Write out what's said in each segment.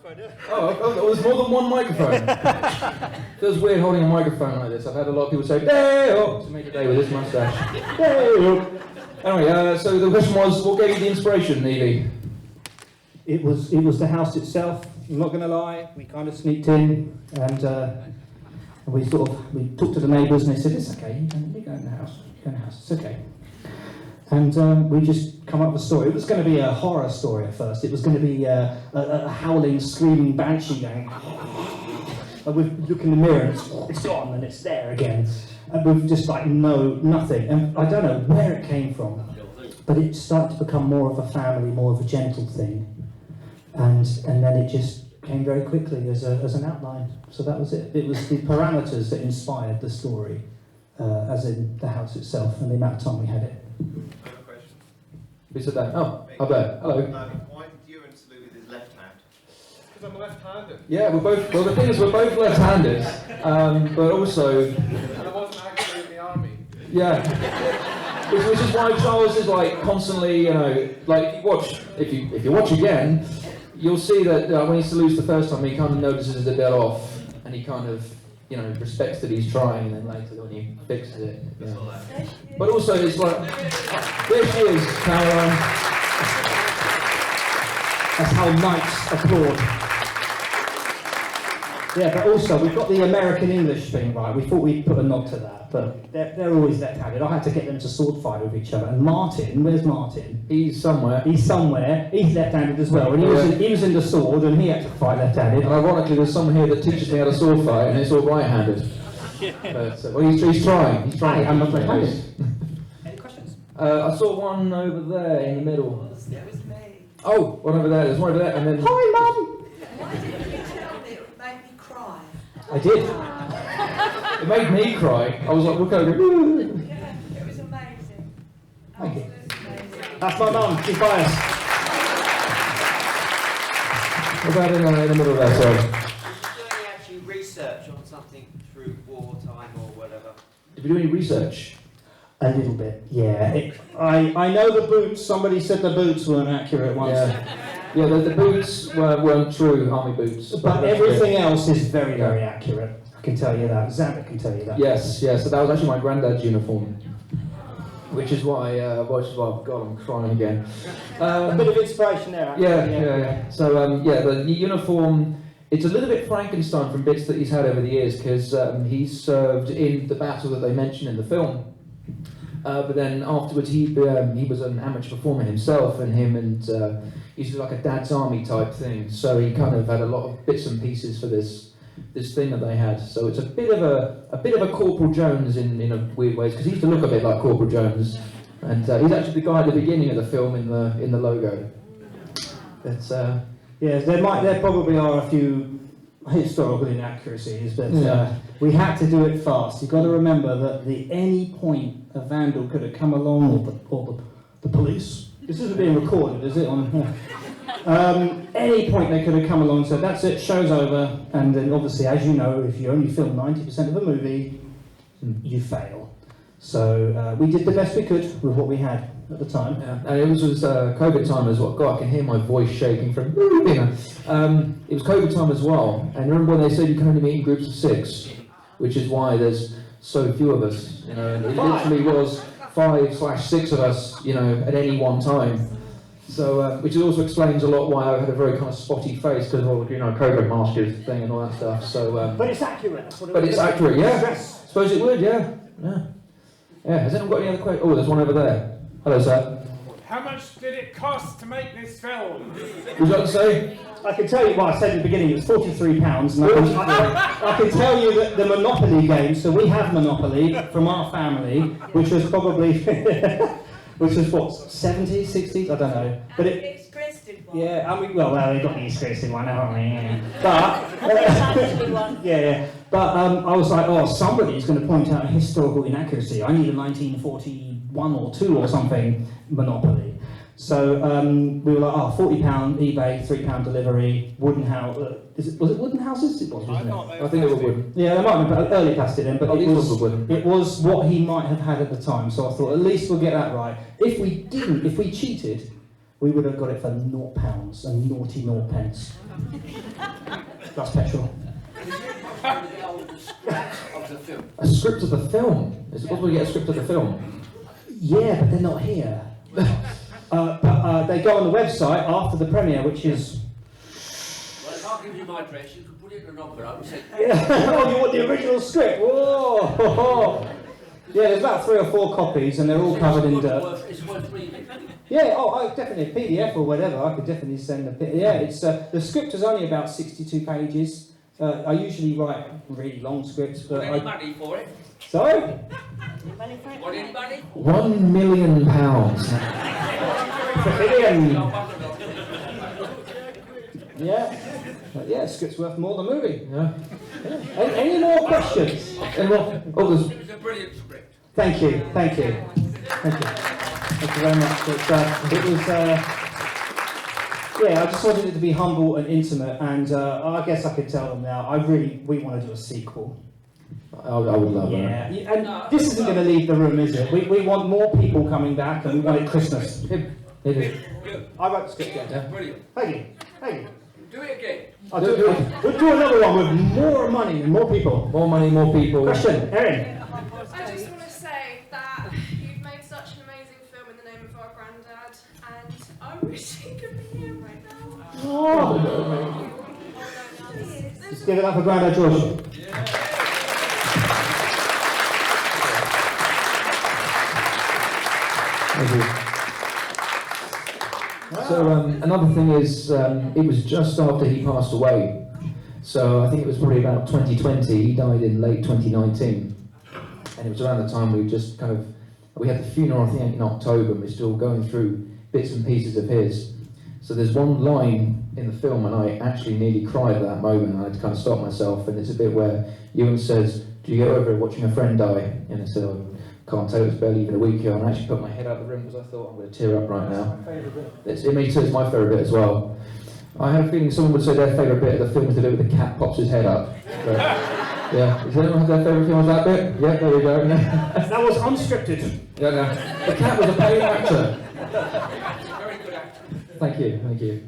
microphone, yeah? Oh, there's more than one microphone. Feels weird holding a microphone like this. I've had a lot of people say, "Day-o," to make a day with this moustache. Day-o. Anyway, so the question was, what gave you the inspiration, Evie? It was the house itself. I'm not going to lie. We kind of sneaked in, and we talked to the neighbours, and they said, "It's okay. You go in the house. You go in the house. It's okay." And we just come up with a story. It was going to be a horror story at first. It was going to be a howling, screaming banshee going. And we look in the mirror and it's gone, and it's there again. And we've just nothing. And I don't know where it came from, but it started to become more of a family, more of a gentle thing. And then it just came very quickly as an outline. So that was it. It was the parameters that inspired the story, as in the house itself and the amount of time we had it. I have a question. Who said that? Oh, Albert. Hello. Why did Ewan salute with his left hand? Because I'm left-handed. Yeah, we're both. Well, the thing is, we're both left-handed, but also. And I wasn't actually in the army. Yeah. Which is why Charles is constantly, if you watch again, you'll see that when he salutes the first time, he kind of notices the bit off, and he kind of, respects that he's trying, and then later when he fixes it. Yeah. But also, it's like, there she is, Caroline. That's how knights applaud. Yeah, but also we've got the American English thing right. We thought we'd put a nod to that, but they're always left-handed. I had to get them to sword fight with each other. And Martin, where's Martin? He's somewhere. He's somewhere. He's left-handed as well. And he was in the sword, and he had to fight left-handed. And ironically, there's someone here that teaches me how to sword fight, and it's all right-handed. But he's trying. He's trying. I'm not left-handed. Any questions? I saw one over there in the middle. That was me. Oh, one over there. There's one over there, and then. Hi, Mum. Why didn't you tell me? It made me cry. I did. It made me cry. I was like, look over. Yeah, it was amazing. Thank you. Absolutely amazing. That's my mum. She's biased. What about in the middle there? Sorry. Did you do any actual research on something through wartime or whatever? Did we do any research? A little bit, yeah. I know the boots. Somebody said the boots weren't accurate once. Yeah, the boots weren't true army boots. But everything else is very, very accurate. I can tell you that. Xander can tell you that. Yes. So that was actually my granddad's uniform. Which is why, God, I'm crying again. A bit of inspiration there, actually. Yeah. So, the uniform, it's a little bit Frankenstein from bits that he's had over the years, because he served in the battle that they mention in the film. But then afterwards, he was an amateur performer himself, and he's like a dad's army type thing. So he kind of had a lot of bits and pieces for this thing that they had. So it's a bit of a Corporal Jones in a weird ways, because he used to look a bit like Corporal Jones, and he's actually the guy at the beginning of the film in the logo. It's yeah, there probably are a few historical inaccuracies, but we had to do it fast. You've got to remember that at any point a vandal could have come along, or the police. This isn't being recorded, is it? Any point they could have come along and said, "That's it, show's over." And then obviously, as you know, if you only film 90% of a movie, you fail. So we did the best we could with what we had at the time. Yeah, and it was COVID time as well. God, I can hear my voice shaking from. It was COVID time as well, and remember when they said you can only meet in groups of 6, which is why there's so few of us. And it literally was 5/6 of us, at any one time. So, which also explains a lot why I had a very kind of spotty face, because of all the COVID mask thing and all that stuff. So, but it's accurate. But it's accurate, yeah. Suppose it would, yeah. Has anyone got any other questions? Oh, there's one over there. Hello, sir. How much did it cost to make this film? Would you like to say? I can tell you what I said at the beginning. It was £43, and I can tell you that the Monopoly game. So we have Monopoly from our family, which was probably, which was what, 70s, 60s? I don't know. But the East Grinstead one. Yeah, and we got the East Grinstead one, haven't we? Yeah. But I was like, oh, somebody's going to point out a historical inaccuracy. I need a 1941 or 2 or something Monopoly. So we were like, oh, £40 eBay, £3 delivery, wooden house. Was it wooden houses? It was, wasn't it? I think it was wooden. Yeah, they might have been early plastic then, but wooden. It was what he might have had at the time. So I thought, at least we'll get that right. If we cheated, we would have got it for £0 and naughty 0 pence. That's petrol. Of the film. A script of the film? Is it possible to get a script of the film? Yeah, but they're not here. But they go on the website after the premiere, which is... Well, if I give you my address, you can put it in an envelope and say, Oh, you want the original script? Whoa! Yeah, there's about 3 or 4 copies, and they're all covered in dirt. it's worth reading. Yeah, definitely a PDF or whatever. I could definitely send a PDF. Yeah, it's the script is only about 62 pages. I usually write really long scripts, but Want any money for it? Sorry? Want any money? £1 million. Yeah. But yeah, script's worth more than the movie. Yeah. Any more questions? Anyone? Oh, there's... It was a brilliant script. Thank you. Thank you. Thank you. Thank you very much. It was. Yeah, I just wanted it to be humble and intimate, and I guess I could tell them now. We want to do a sequel. I would love that. Yeah, and this isn't going to leave the room, is it? We want more people coming back, and we want it Christmas. It is. I wrote the script down. Yeah. Brilliant. Thank you. Thank you. Do it again. We'll do another one with more money and more people. More money, more people. Question, Erin. I just want to say that you've made such an amazing film in the name of our granddad, and I wish he could be here right now. Oh. Just give it up for Grandad George. Thank you. So another thing is, it was just after he passed away. So I think it was probably about 2020. He died in late 2019, and it was around the time we had the funeral, I think, in October, and we're still going through bits and pieces of his. So there's one line in the film, and I actually nearly cried at that moment. And I had to kind of stop myself, and it's a bit where Ewan says, "Do you get over it watching a friend die?" And I said, "Oh, can't tell, it's barely even a week ago." And I actually put my head out of the room because I thought I'm going to tear up right now. It me too, it's my favourite bit as well. I had a feeling someone would say their favourite bit of the film is the bit where the cat pops his head up. So, yeah, does anyone have their favourite film as that bit? Yeah, there we go. That was unscripted. Yeah, no. The cat was a paid actor. Very good actor. Thank you, thank you.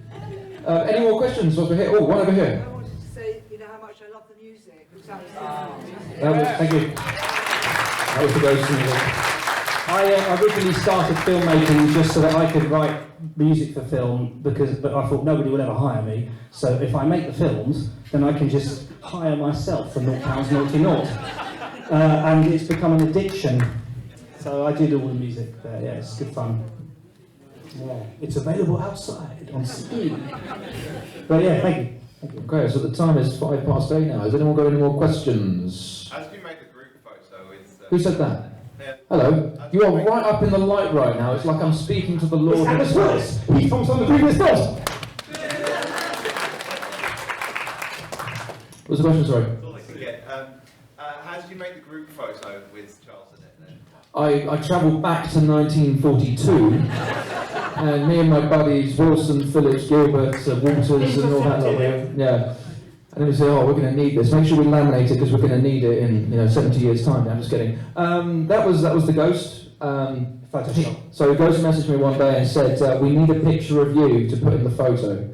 Any more questions over here? Oh, one over here. I wanted to say, you know, how much I love the music. Thank you. That was the ghost music. I originally started filmmaking just so that I could write music for film, but I thought nobody would ever hire me. So if I make the films, then I can just hire myself for £0.00. And it's become an addiction. So I did all the music there. Yeah, it's good fun. Yeah, it's available outside on CD. But yeah, thank you. Thank you. Okay, so the time is 8:05 now. Has anyone got any more questions? As we make the group photo with... Who said that? Yeah. Hello. You are right up in the light right now. It's like I'm speaking to the Lord It's himself. Phillips. He's from some of the previous films. What's the question, sorry? That's all I can get. How did you make the group photo with Charles in it then? I travelled back to 1942, and me and my buddies, Wilson, Phillips, Gilbert, Walters, and all that lot. Yeah. And then we said, "Oh, we're going to need this. Make sure we laminate it because we're going to need it in 70 years' time." No, I'm just kidding. That was the Ghost. Photoshop. So the Ghost messaged me one day and said, "We need a picture of you to put in the photo."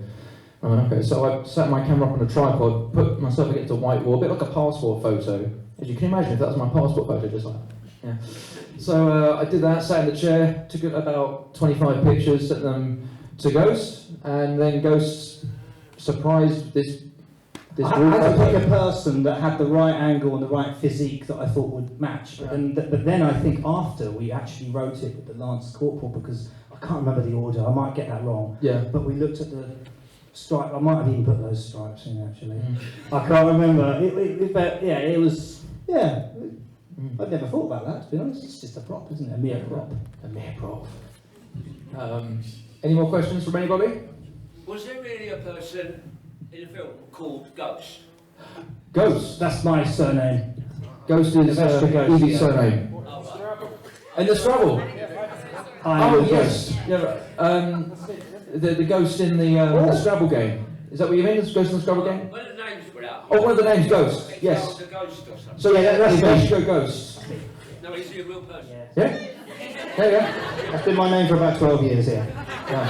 I went, "Okay." So I set my camera up on a tripod, put myself against a white wall, a bit like a passport photo. As you can imagine, if that was my passport photo, just like that. Yeah. So I did that, sat in the chair, took about 25 pictures, sent them to Ghost, and then Ghost surprised this I had to pick a person that had the right angle and the right physique that I thought would match. But then I think after we actually wrote it with the Lance Corporal, because I can't remember the order, I might get that wrong. Yeah. But we looked at the stripe, I might have even put those stripes in actually. I can't remember. But yeah, it was, yeah. I'd never thought about that, to be honest. It's just a prop, isn't it? A mere prop. A mere prop. Any more questions from anybody? Was there really a person in the film called Ghost? Ghost. That's my surname. Ghost is Eveshka Ghost, Evie's yeah. surname. Oh, right. And the Scrabble. I'm Oh the yes. Ghost. Yeah, the ghost in the Scrabble game. Is that what you mean? The ghost in the Scrabble game? One of the names were out. Oh, one of the names, Ghost. It's Yes. called the Ghost or something. So yeah, that's Eveshka Ghost. No, is he a real person? Yeah. Yeah. That's been my name for about 12 years here. Yeah.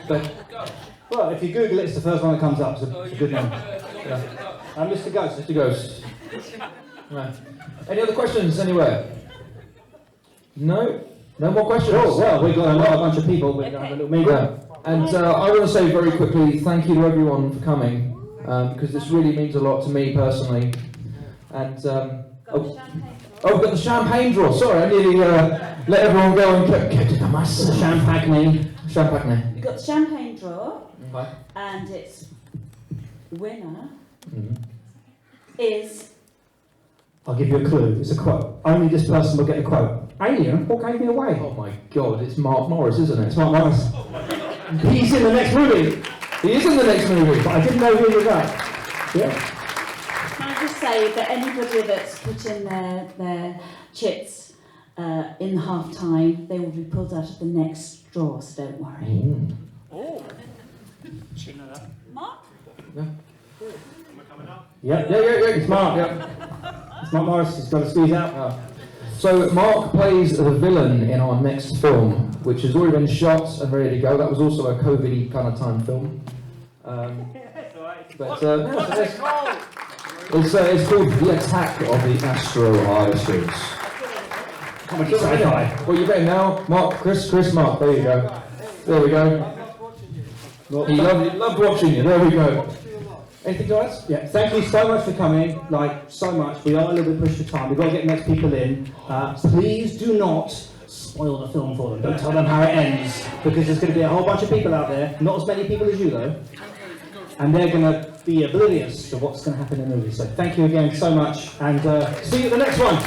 But Ghost. Well, if you Google it, it's the first one that comes up. It's a good name. Yeah. Mr. Ghost. Mr. Ghost. Right. Any other questions anywhere? No? No more questions? Oh, well, we've got a bunch of people. We're going to have a little meeting. Yeah. And I want to say very quickly thank you to everyone for coming, because this really means a lot to me personally. And we've got the champagne draw. Sorry, I nearly let everyone go and kept it to myself. Champagne. We've got the champagne drawer, Okay. and its winner is. I'll give you a clue. It's a quote. Only this person will get a quote. Alien, what gave me away? Oh my God, it's Mark Morris, isn't it? It's Mark Morris. He's in the next movie. He is in the next movie. But I didn't know who he was at. Yeah. Can I just say that anybody that's put in their chips in the half time, they will be pulled out of the next drawer, so don't worry. Oh. Mark? Yeah. It's Mark. Yeah. It's Mark Morris. He's got to squeeze out. So Mark plays the villain in our next film, which has already been shot and ready to go. That was also a COVID-y kind of time film. It's called The Attack of the Astro Artists. Comedy sci-fi. What you betting now? Mark, Chris, Mark. There you go. There we go. He loved watching you. There we go. Anything to add? Yeah, thank you so much for coming, so much. We are a little bit pushed for time. We've got to get next people in. Please do not spoil the film for them. Don't tell them how it ends, because there's going to be a whole bunch of people out there, not as many people as you though, and they're going to be oblivious to what's going to happen in the movie. So thank you again so much, and see you at the next one.